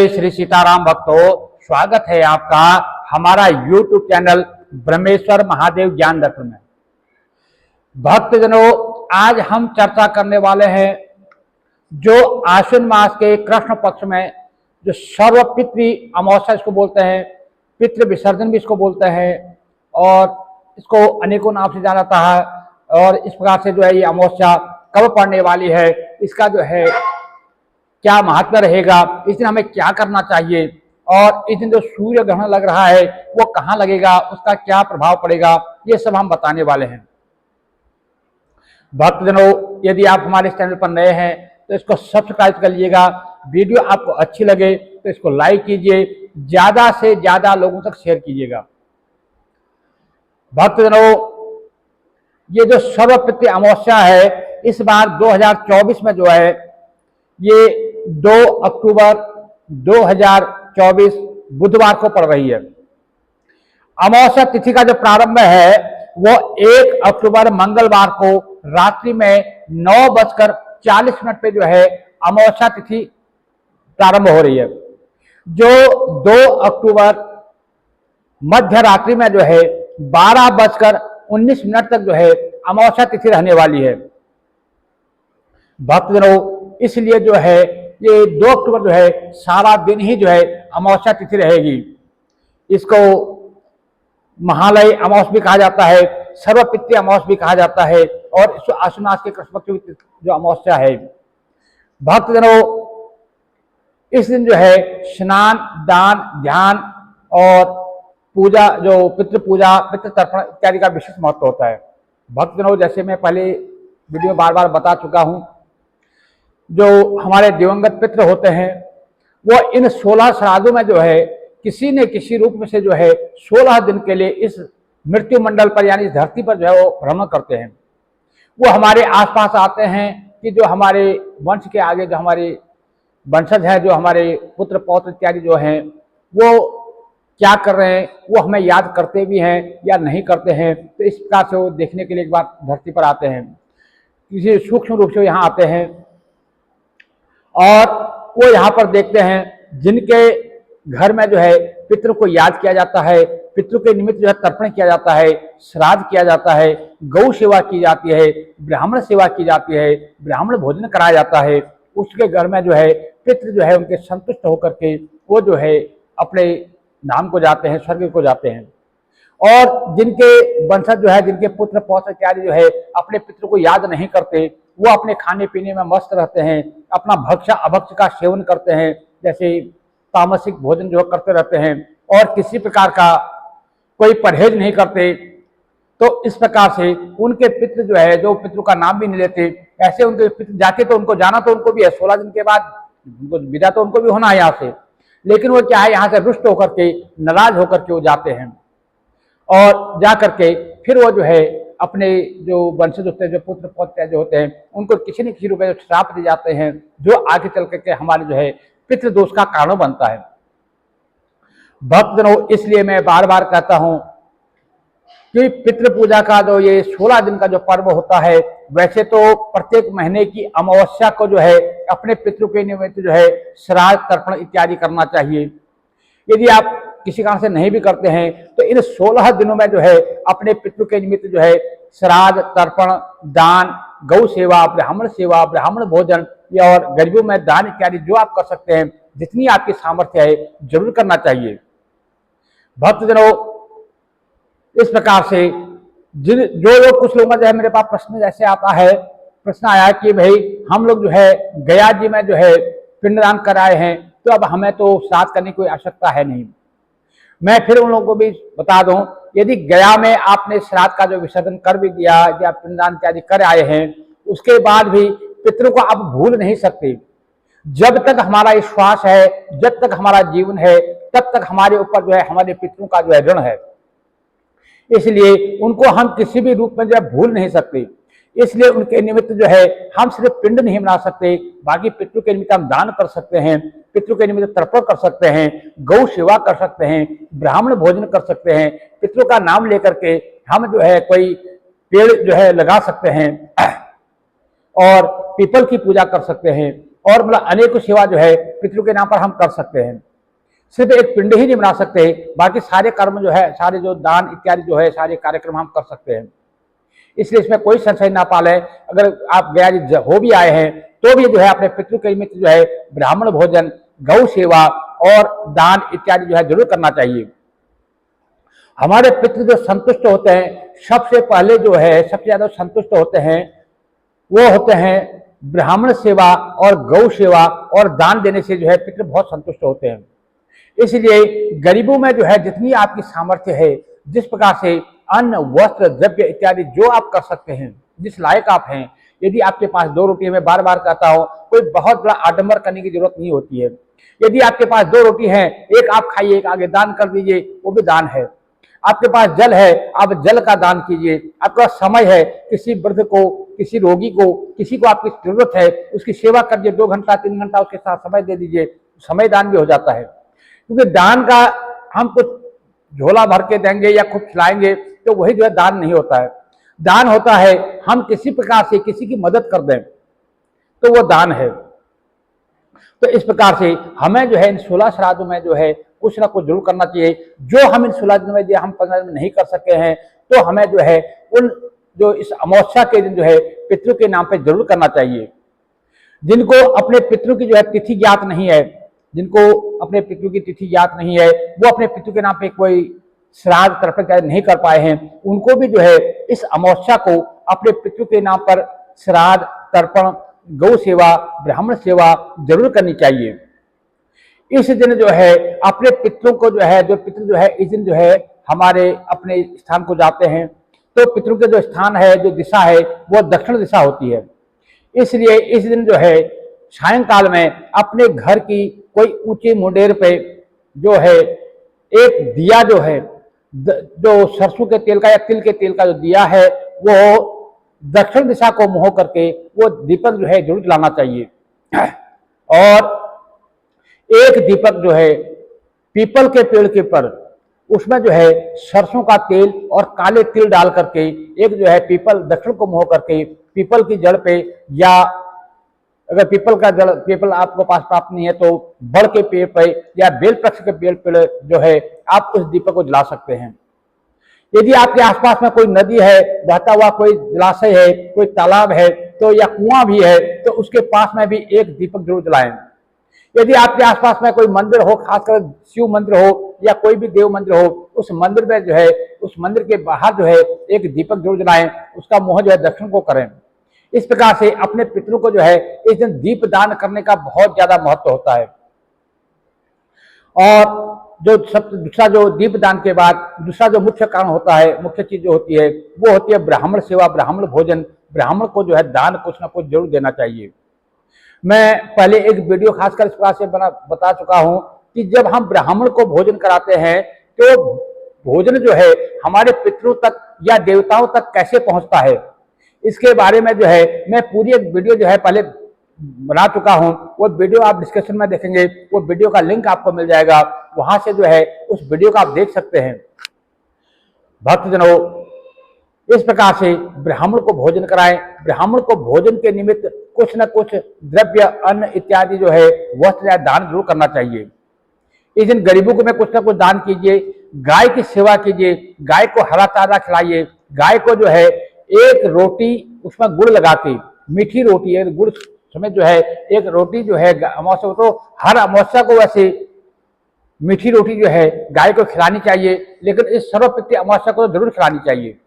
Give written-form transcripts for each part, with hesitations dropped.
श्री सीताराम भक्तों, स्वागत है आपका हमारा YouTube चैनल ब्रह्मेश्वर महादेव ज्ञान दर्शन में। भक्तजनों, आज हम चर्चा करने वाले हैं जो आश्विन मास के कृष्ण पक्ष में जो सर्वपितृ अमावस्या इसको बोलते हैं, पितृ विसर्जन भी इसको बोलते हैं और इसको अनेकों नाम से जाना जाता है। और इस प्रकार से जो है ये अमावस्या कब पड़ने वाली है, इसका जो है क्या महत्व रहेगा, इस दिन हमें क्या करना चाहिए और इस दिन जो सूर्य ग्रहण लग रहा है वो कहाँ लगेगा, उसका क्या प्रभाव पड़ेगा, ये सब हम बताने वाले हैं। भक्तजनों, यदि आप हमारे चैनल पर नए हैं तो इसको सब्सक्राइब कर लीजिएगा। वीडियो आपको अच्छी लगे तो इसको लाइक कीजिए, ज्यादा से ज्यादा लोगों तक शेयर कीजिएगा। भक्तजनों, ये जो सर्वपितृ अमावस्या है इस बार 2024 में जो है ये 2 अक्टूबर 2024 बुधवार को पड़ रही है। अमावस्या तिथि का जो प्रारंभ है वो 1 अक्टूबर मंगलवार को रात्रि में 9:40 पे जो है अमावस्या तिथि प्रारंभ हो रही है। जो 2 अक्टूबर मध्य रात्रि में जो है 12:19 तक जो है अमावस्या तिथि रहने वाली है। भक्तजनों, इसलिए जो है ये 2 अक्टूबर जो है सारा दिन ही जो है अमावस्या तिथि रहेगी। इसको महालय अमावस्या भी कहा जाता है, सर्वपितृ अमावस्या भी कहा जाता है और इसको आश्विन मास के कृष्ण पक्ष की जो अमावस्या है। भक्तजनों, इस दिन जो है स्नान, दान, ध्यान और पूजा, जो पितृ पूजा, पितृ तर्पण इत्यादि का विशेष महत्व होता है। भक्तजनों, जैसे मैं पहले वीडियो में बार बार बता चुका हूं, जो हमारे दिवंगत पितृ होते हैं वो इन 16 श्राद्धों में जो है किसी न किसी रूप में से जो है 16 दिन के लिए इस मृत्यु मंडल पर यानी इस धरती पर जो है वो भ्रमण करते हैं। वो हमारे आसपास आते हैं कि जो हमारे वंश के आगे जो हमारे वंशज हैं, जो हमारे पुत्र पौत्र इत्यादि जो हैं, वो क्या कर रहे हैं, वो हमें याद करते भी हैं या नहीं करते हैं। तो इस प्रकार से वो देखने के लिए एक बार धरती पर आते हैं, किसी सूक्ष्म रूप से यहाँ आते हैं और वो यहाँ पर देखते हैं जिनके घर में जो है पितृ को याद किया जाता है, पितृ के निमित्त जो है तर्पण किया जाता है, श्राद्ध किया जाता है, गौ सेवा की जाती है, ब्राह्मण सेवा की जाती है, ब्राह्मण भोजन कराया जाता है। उसके घर में जो है पितृ जो है उनके संतुष्ट होकर के वो जो है अपने धाम को जाते हैं, स्वर्ग को जाते हैं। और जिनके वंशज जो है, जिनके पुत्र पौत्र इत्यादि जो है अपने पितृ को याद नहीं करते, वो अपने खाने पीने में मस्त रहते हैं, अपना भक्ष्य अभक्ष्य का सेवन करते हैं, जैसे तामसिक भोजन जो करते रहते हैं और किसी प्रकार का कोई परहेज नहीं करते। तो इस प्रकार से उनके पितृ जो है, जो पितृ का नाम भी नहीं लेते, ऐसे उनके पितृ जाके तो उनको जाना तो उनको भी है, 16 दिन के बाद उनको विदा तो उनको भी होना है यहाँ से, लेकिन वो क्या है यहाँ से रुष्ट होकर के, नाराज होकर के वो जाते हैं और जा करके फिर वो जो है अपने जो वंशज होते हैं, जो पुत्र पौत्र जो होते हैं, उनको किसी न किसी रूप में श्राप दिए जाते हैं जो आगे चल करके हमारे जो है पितृदोष का कारण बनता है। भक्तजनों, इसलिए मैं बार बार कहता हूं कि पितृ पूजा का जो ये 16 दिन का जो पर्व होता है, वैसे तो प्रत्येक महीने की अमावस्या को जो है अपने पितृ के निमित्त जो है श्राद्ध तर्पण इत्यादि करना चाहिए। यदि आप किसी कारण से नहीं भी करते हैं तो इन 16 दिनों में जो है अपने पितृ के निमित्त जो है श्राद्ध, तर्पण, दान, गौ सेवा, ब्राह्मण भोजन या और गरीबों में दान इत्यादि जो आप कर सकते हैं, जितनी आपकी सामर्थ्य है जरूर करना चाहिए। भक्तजनों, इस प्रकार से जो कुछ लोगों का जो है मेरे पास प्रश्न जैसे आता है, प्रश्न आया कि भाई हम लोग जो है गया जी में जो है पिंडदान कराए हैं तो अब हमें तो श्राद्ध करने की कोई आवश्यकता है नहीं। मैं फिर उन लोगों को भी बता दूं, यदि गया में आपने श्राद्ध का जो विसर्जन कर भी दिया या पिंडदान इत्यादि कर आए हैं, उसके बाद भी पितरों को आप भूल नहीं सकते। जब तक हमारा विश्वास है, जब तक हमारा जीवन है, तब तक हमारे ऊपर जो है हमारे पितरों का जो है ऋण है। इसलिए उनको हम किसी भी रूप में जो है भूल नहीं सकते। इसलिए उनके निमित्त जो है हम सिर्फ पिंड नहीं बना सकते, बाकी पितृ के निमित्त हम दान कर सकते हैं, पितृ के निमित्त तर्पण कर सकते हैं, गौ सेवा कर सकते हैं, ब्राह्मण भोजन कर सकते हैं, पितृ का नाम लेकर के हम जो है कोई पेड़ जो है लगा सकते हैं और पीपल की पूजा कर सकते हैं। और मतलब अनेकों सेवा जो है पितरों के नाम पर हम कर सकते हैं। सिर्फ एक पिंड ही नहीं बना सकते, बाकी सारे कर्म जो है, सारे जो दान इत्यादि जो है, सारे कार्यक्रम हम कर सकते हैं। इसलिए इसमें कोई संशय ना पाले। अगर आप गया हो भी आए हैं तो भी जो है अपने पितृ के निमित्त जो है ब्राह्मण भोजन, गौ सेवा और दान इत्यादि जो है जरूर करना चाहिए। हमारे पितृ जो संतुष्ट होते हैं, सबसे पहले जो है सबसे ज्यादा संतुष्ट होते हैं वो होते हैं ब्राह्मण सेवा और गौ सेवा और दान देने से जो है पितृ बहुत संतुष्ट होते हैं। इसलिए गरीबों में जो है जितनी आपकी सामर्थ्य है, जिस प्रकार से अन्न, वस्त्र, द्रव्य इत्यादि जो आप कर सकते हैं, जिस लायक आप हैं, यदि आपके पास 2 रोटी, में बार बार कहता हूं, कोई बहुत बड़ा आडंबर करने की जरूरत नहीं होती है। यदि आपके पास 2 रोटी है, एक आप खाइए, एक आगे दान कर दीजिए, वो भी दान है। आपके पास जल है, आप जल का दान कीजिए। आपका समय है, किसी वृद्ध को, किसी रोगी को, किसी को आपकी जरूरत है, उसकी सेवा करिए, 2 घंटा 3 घंटा उसके साथ समय दे दीजिए, समय दान भी हो जाता है। क्योंकि दान का हम कुछ झोला भर के देंगे या खुद खिलाएंगे तो वही जो है दान नहीं होता है। दान होता है हम किसी प्रकार से किसी की मदद कर दें तो वो दान है। तो इस प्रकार से हमें जो है इन 16 श्राद्धों में जो है कुछ ना कुछ जरूर करना चाहिए। जो हम इन 16 दिनों में दिया, हम 15 दिन में नहीं कर सके हैं तो हमें जो है उन जो इस अमावस्या के दिन जो है पितरों के नाम पे जरूर करना चाहिए। जिनको अपने पितरों की जो है तिथि ज्ञात नहीं है, जिनको अपने पितरों की तिथि ज्ञात नहीं है, वो अपने पितरों के नाम पे कोई श्राद्ध तर्पण नहीं कर पाए हैं, उनको भी जो है इस अमावस्या को अपने पितरों के नाम पर श्राद्ध तर्पण, गौ सेवा, ब्राह्मण सेवा जरूर करनी चाहिए। इस दिन जो है अपने पितरों को जो है, जो पितृ जो है इस दिन जो है हमारे अपने स्थान को जाते हैं, तो पितरों के जो स्थान है, जो दिशा है, वो दक्षिण दिशा होती है। इसलिए इस दिन जो है सायंकाल में अपने घर की कोई ऊंची मुंडेर पे जो है एक दिया जो है, जो सरसों के तेल का या तिल के तेल का जो दिया है, वो दक्षिण दिशा को मुंह करके वो दीपक जो है जरूर जलाना चाहिए। और एक दीपक जो है पीपल के पेड़ के पर, उसमें जो है सरसों का तेल और काले तिल डाल करके एक जो है पीपल दक्षिण को मुंह करके पीपल की जड़ पे, या अगर पीपल का जड़ पीपल आपको पास प्राप्त नहीं है तो बड़ के पेड़ पे या बेल वृक्ष के पेड़ पे जो है आप उस दीपक को जला सकते हैं। यदि आपके आसपास में कोई नदी है, बहता हुआ कोई जलाशय है, कोई तालाब है तो या कुआं भी है तो उसके पास में भी एक दीपक जरूर जलाएं। यदि आपके आसपास में कोई मंदिर हो, खासकर शिव मंदिर हो या कोई भी देव मंदिर हो, उस मंदिर में जो है उस मंदिर के बाहर जो है एक दीपक जरूर जलाएं, उसका मुंह जो है दक्षिण को करें। इस प्रकार से अपने पितरों को जो है इस दिन दीप दान करने का बहुत ज्यादा महत्व होता है। और जो सब दूसरा जो दीप दान के बाद दूसरा जो मुख्य कारण होता है, मुख्य चीज जो होती है वो होती है ब्राह्मण सेवा, ब्राह्मण भोजन। ब्राह्मण को जो है दान कुछ ना कुछ जरूर देना चाहिए। मैं पहले एक वीडियो खासकर इस प्रकार से बता चुका हूं कि जब हम ब्राह्मण को भोजन कराते हैं तो भोजन जो है हमारे पितरों तक या देवताओं तक कैसे पहुंचता है, इसके बारे में जो है मैं पूरी एक वीडियो जो है पहले बना चुका हूं। वो वीडियो आप डिस्क्रिप्शन में देखेंगे, वो वीडियो का लिंक आपको मिल जाएगा, वहां से जो है उस वीडियो को आप देख सकते हैं। भक्तजनों, इस प्रकार से ब्राह्मण को भोजन कराएं। ब्राह्मण को भोजन के निमित्त कुछ न कुछ द्रव्य, अन्न इत्यादि जो है वस्त्र या दान जरूर करना चाहिए। इस दिन गरीबों को में कुछ न कुछ दान कीजिए। गाय की सेवा कीजिए, गाय को हरा चारा खिलाइए। गाय को जो है एक रोटी उसमें गुड़ लगा के, मीठी रोटी है, गुड़ समेत जो है एक रोटी जो है अमावस्या को, तो हर अमावस्या को वैसे मीठी रोटी जो है गाय को खिलानी चाहिए, लेकिन इस सर्वपितृ अमावस्या को जरूर खिलानी चाहिए।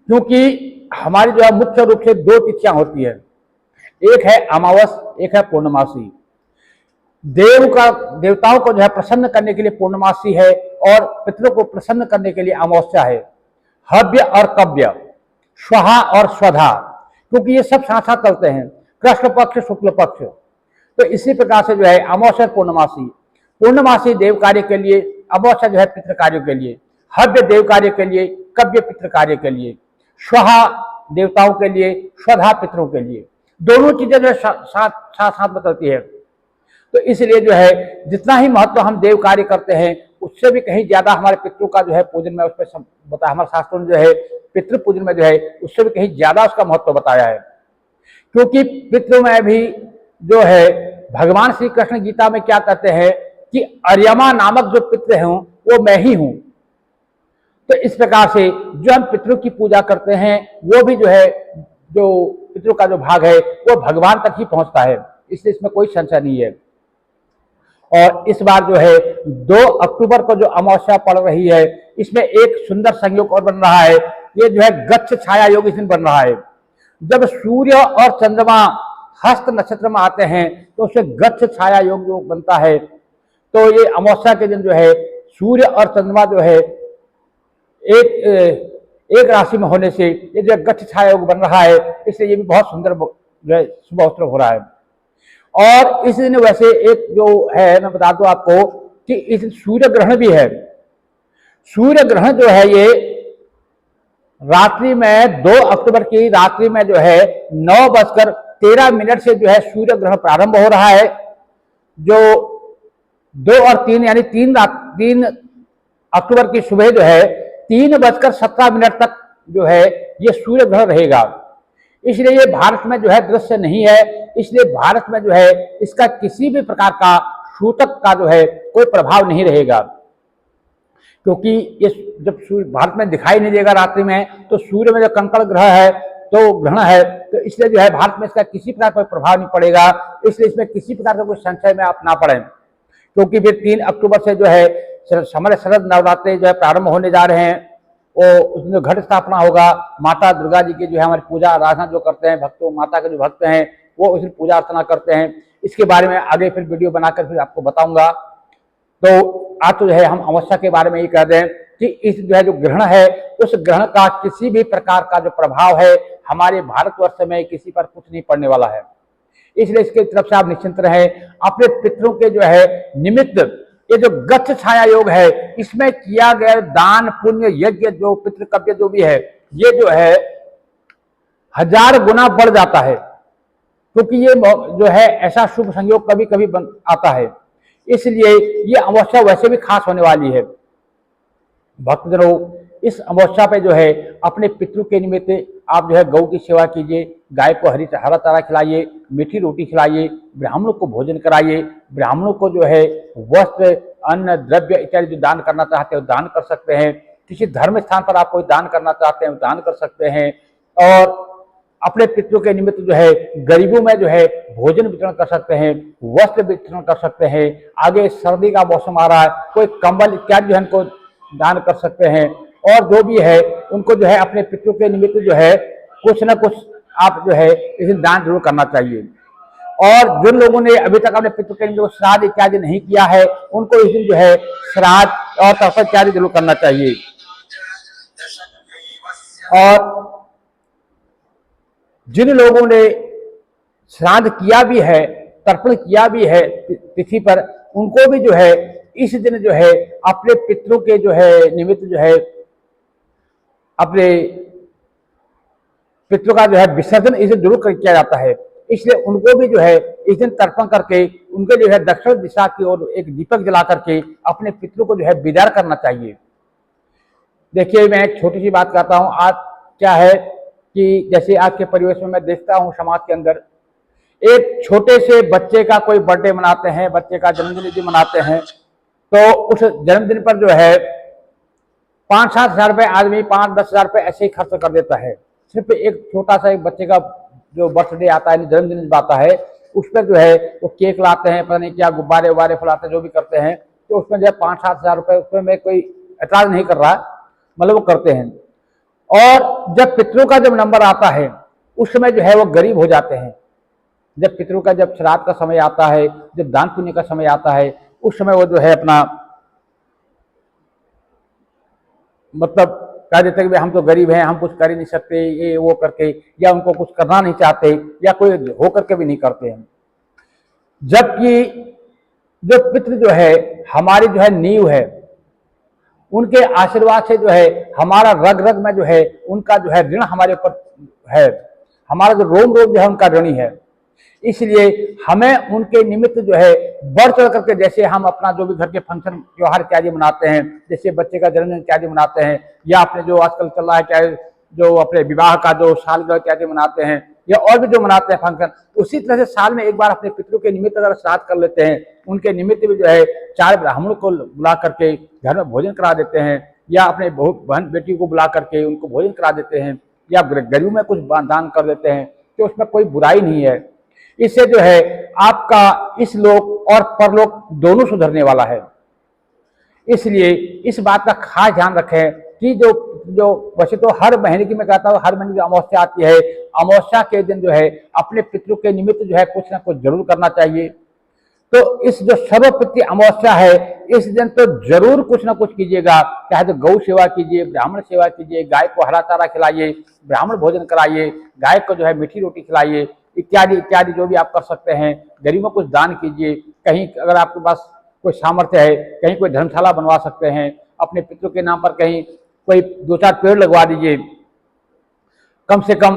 क्योंकि हमारी जो है मुख्य रूप से 2 तिथियां होती है, एक है अमावस, एक है पूर्णमासी। देवताओं को जो है प्रसन्न करने के लिए पूर्णमासी है और पितरों को प्रसन्न करने के लिए अमावस्या है। हव्य और कव्य, स्वहा और स्वधा, क्योंकि ये सब साथ साथ चलते हैं, कृष्ण पक्ष शुक्ल पक्ष। तो इसी प्रकार से जो है अमावस्या पूर्णमासी। पूर्णमासी देव कार्य के लिए, अमावस्या जो है पितृ कार्य के लिए। हव्य देव कार्य के लिए, कव्य पितृ कार्य के लिए। स्वहा देवताओं के लिए, स्वधा पितरों के लिए। दोनों चीजें जो है साथ साथ बदलती है। तो इसलिए जो है जितना ही महत्व हम देव कार्य करते हैं उससे भी कहीं ज्यादा हमारे पितरों का जो है पूजन में, उसमें बताया हमारे शास्त्रों ने जो है पितृ पूजन में जो है उससे भी कहीं ज्यादा उसका महत्व बताया है। क्योंकि पितरों में भी जो है भगवान श्री कृष्ण गीता में क्या कहते हैं कि अर्यमा नामक जो पितृ हैं वो मैं ही हूं। तो इस प्रकार से जो हम पितरों की पूजा करते हैं वो भी जो है, जो पितरों का जो भाग है वो भगवान तक ही पहुंचता है, इसलिए इसमें कोई संशय नहीं है। और इस बार जो है 2 अक्टूबर को जो अमावस्या पड़ रही है, इसमें एक सुंदर संयोग और बन रहा है, ये जो है गच्छ छाया योग इस दिन बन रहा है। जब सूर्य और चंद्रमा हस्त नक्षत्र में आते हैं तो उससे गच्छ छाया योग जो बनता है। तो ये अमावस्या के दिन जो है सूर्य और चंद्रमा जो है एक राशि में होने से ये जो गच्छ छाया योग बन रहा है, इसलिए ये भी बहुत सुंदर जो है शुभ अवसर हो रहा है। और इस दिन वैसे एक जो है मैं बता दूं आपको कि इस दिन सूर्य ग्रहण भी है। सूर्य ग्रहण जो है ये रात्रि में 2 अक्टूबर की रात्रि में जो है 9:13 से जो है सूर्य ग्रहण प्रारंभ हो रहा है, जो 2 और 3 यानी 3 अक्टूबर की सुबह जो है 3:17 तक जो है ये सूर्य ग्रहण रहेगा। इसलिए ये भारत में जो है दृश्य नहीं है, इसलिए भारत में जो है इसका किसी भी प्रकार का सूतक का जो है कोई प्रभाव नहीं रहेगा, क्योंकि ये जब सूर्य भारत में दिखाई नहीं देगा रात्रि में, तो सूर्य में जो कंकड़ ग्रह है तो ग्रहण है, तो इसलिए जो है भारत में इसका किसी प्रकार का प्रभाव नहीं पड़ेगा। इसलिए इसमें किसी प्रकार का कोई संशय में आप ना पड़े, क्योंकि फिर 3 अक्टूबर से जो है हमारे शरद नवरात्रि जो है प्रारंभ होने जा रहे हैं। और उसमें घट स्थापना होगा, माता दुर्गा जी की जो है हमारी पूजा आराधना जो करते हैं भक्तों, माता के जो भक्त हैं वो उस दिन पूजा अर्चना करते हैं। इसके बारे में आगे फिर वीडियो बनाकर फिर आपको बताऊंगा। तो आज तो जो है हम अमावस्या के बारे में ये कह दें कि इस जो है जो ग्रहण है उस ग्रहण का किसी भी प्रकार का जो प्रभाव है हमारे भारतवर्ष में किसी पर कुछ नहीं पड़ने वाला है। इसलिए इसके तरफ से आप निश्चिंत रहें। अपने पितरों के जो है निमित्त ये जो गच्छ छाया योग है, इसमें किया गया दान पुण्य यज्ञ जो पितृकव्य जो भी है, ये जो है 1000 गुना बढ़ जाता है, क्योंकि ये जो है ऐसा शुभ संयोग कभी कभी आता है। इसलिए ये अमावस्या वैसे भी खास होने वाली है। भक्तजनों, इस अमावस्या पे जो है अपने पितरों के निमित्त आप जो है गौ की सेवा कीजिए, गाय को हरा चारा खिलाइए, मीठी रोटी खिलाइए, ब्राह्मणों को भोजन कराइए। ब्राह्मणों को जो है वस्त्र अन्न द्रव्य इत्यादि जो दान करना चाहते हैं दान कर सकते हैं। किसी धर्म स्थान पर आप कोई दान करना चाहते हैं दान कर सकते हैं। और अपने पितरों के निमित्त जो है गरीबों में जो है भोजन वितरण कर सकते हैं, वस्त्र वितरण कर सकते हैं। आगे सर्दी का मौसम आ रहा है, कोई कंबल इत्यादि जो है उनको दान कर सकते हैं। और जो भी है उनको जो है अपने पितरों के निमित्त जो है कुछ न कुछ आप जो है इस दिन दान जरूर करना चाहिए। और जिन लोगों ने अभी तक अपने पितरों के निमित्त श्राद्ध इत्यादि नहीं किया है उनको इस दिन जो है श्राद्ध और तर्पण इत्यादि जरूर करना चाहिए। और जिन लोगों ने श्राद्ध किया भी है, तर्पण किया भी है तिथि पर, उनको भी जो है इस दिन जो है अपने पितरों के जो है निमित्त जो है अपने पितरों का जो है विसर्जन इस दिन जरूर किया जाता है। इसलिए उनको भी जो है इस दिन तर्पण करके उनके जो है दक्षिण दिशा की ओर एक दीपक जला करके अपने पितरों को जो है विदार करना चाहिए। देखिए, मैं एक छोटी सी बात करता हूँ। आज क्या है कि जैसे आज के परिवेश में मैं देखता हूँ समाज के अंदर एक छोटे से बच्चे का कोई बर्थडे मनाते हैं, बच्चे का जन्मदिन मनाते हैं, तो उस जन्मदिन पर जो है 5-7 हज़ार रुपये आदमी 5-10 हज़ार रुपये ऐसे ही खर्च कर देता है। सिर्फ एक छोटा सा एक बच्चे का जो बर्थडे आता है जन्मदिन आता है उस पर जो है वो केक लाते हैं, पता नहीं क्या गुब्बारे उब्बारे फैलाते हैं, जो भी करते हैं, तो उसमें जो है 5-7 हज़ार रुपये, उसमें मैं कोई एतराज नहीं कर रहा, मतलब वो करते हैं। और जब पितरों का जब नंबर आता है उस समय जो है वो गरीब हो जाते हैं। जब पितरों का जब श्राद्ध का समय आता है, जब दान पुण्य का समय आता है, उस समय वो जो है अपना मतलब कह देते हैं कि हम तो गरीब हैं, हम कुछ कर ही नहीं सकते, ये वो करके, या उनको कुछ करना नहीं चाहते, या कोई हो करके भी नहीं करते हैं। जबकि जो पितृ जो है हमारी जो है नींव है, उनके आशीर्वाद से जो है हमारा रग रग में जो है उनका जो है ऋण हमारे ऊपर है, हमारा जो रोम रोम जो है उनका ऋणी है। इसलिए हमें उनके निमित्त जो है बढ़ चढ़ करके, जैसे हम अपना जो भी घर के फंक्शन त्योहार इत्यादि मनाते हैं, जैसे बच्चे का जन्मदिन इत्यादि मनाते हैं, या अपने जो आजकल चल रहा है क्या जो अपने विवाह का जो सालगिरह इत्यादि मनाते हैं, या और भी जो मनाते हैं फंक्शन, उसी तरह से साल में एक बार अपने पितरों के निमित्त अगर श्राद्ध कर लेते हैं, उनके निमित्त भी जो है 4 ब्राह्मणों को बुला करके घर में भोजन करा देते हैं, या अपने बहन बेटी को बुला करके उनको भोजन करा देते हैं, या गरीबों में कुछ दान कर देते हैं, तो उसमें कोई बुराई नहीं है। इससे जो है आपका इस लोक और परलोक दोनों सुधरने वाला है। इसलिए इस बात का खास ध्यान रखें कि जो वैसे तो हर महीने की मैं कहता हूँ, हर महीने की अमावस्या आती है, अमावस्या के दिन जो है अपने पितरों के निमित्त जो है कुछ ना कुछ जरूर करना चाहिए। तो इस जो सर्वपितृ अमावस्या है, इस दिन तो जरूर कुछ ना कुछ कीजिएगा, चाहे तो गौ सेवा कीजिए, ब्राह्मण सेवा कीजिए, गाय को हरा चारा खिलाइए, ब्राह्मण भोजन कराइए, गाय को जो है मीठी रोटी खिलाइए, इत्यादि इत्यादि जो भी आप कर सकते हैं। गरीबों को कुछ दान कीजिए, कहीं अगर आपके पास कोई सामर्थ्य है, कहीं कोई धर्मशाला बनवा सकते हैं, अपने पितरों के नाम पर कहीं कोई 2-4 पेड़ लगवा दीजिए, कम से कम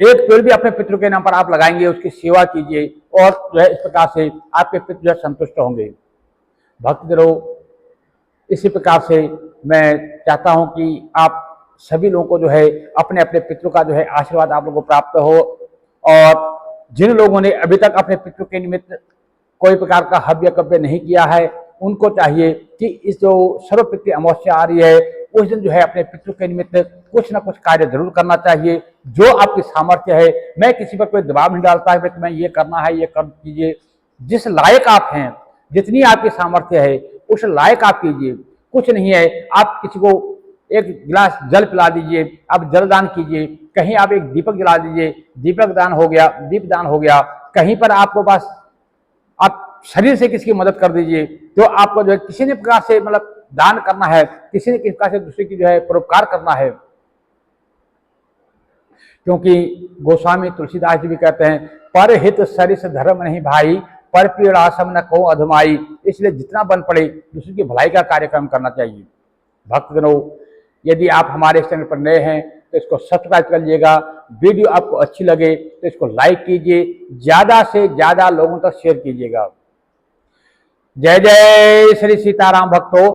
एक पेड़ भी अपने पितरों के नाम पर आप लगाएंगे, उसकी सेवा कीजिए, और जो है इस प्रकार से आपके पितृ जो है संतुष्ट होंगे। भक्तजनों, इसी प्रकार से मैं चाहता हूं कि आप सभी लोगों को जो है अपने अपने पितरों का जो है आशीर्वाद आप लोगों को प्राप्त हो, और जिन लोगों ने अभी तक अपने पितरों के निमित्त कोई प्रकार का हव्य कव्य नहीं किया है, उनको चाहिए कि इस जो सर्वपितृ अमावस्या आ रही है, उस दिन जो है अपने पितरों के निमित्त कुछ ना कुछ कार्य जरूर करना चाहिए, जो आपकी सामर्थ्य है। मैं किसी पर कोई दबाव नहीं डालता है कि तुम्हें ये करना है, ये कर कीजिए। जिस लायक आप हैं, जितनी आपकी सामर्थ्य है, उस लायक आप कीजिए। कुछ नहीं है, आप किसी को एक गिलास जल पिला दीजिए, आप जलदान कीजिए, कहीं आप एक दीपक जला दीजिए, दीपक दान हो गया, दीप दान हो गया, कहीं पर आपको बस आप शरीर से किसी की मदद कर दीजिए। तो आपको जो है किसी ने प्रकार से मतलब दान करना है, किसी ने किसी प्रकार से दूसरे की जो है परोपकार करना है, क्योंकि गोस्वामी तुलसीदास जी भी कहते हैं, पर हित सरिस धर्म नहीं भाई, पर पीड़ासम न को अधमाई। इसलिए जितना बन पड़े दूसरे की भलाई का कार्यक्रम करना चाहिए। भक्तजनों, यदि आप हमारे चैनल पर नए हैं तो इसको सब्सक्राइब कर लीजिएगा। वीडियो आपको अच्छी लगे तो इसको लाइक कीजिए, ज्यादा से ज्यादा लोगों तक शेयर कीजिएगा। जय जय श्री सीताराम भक्तों।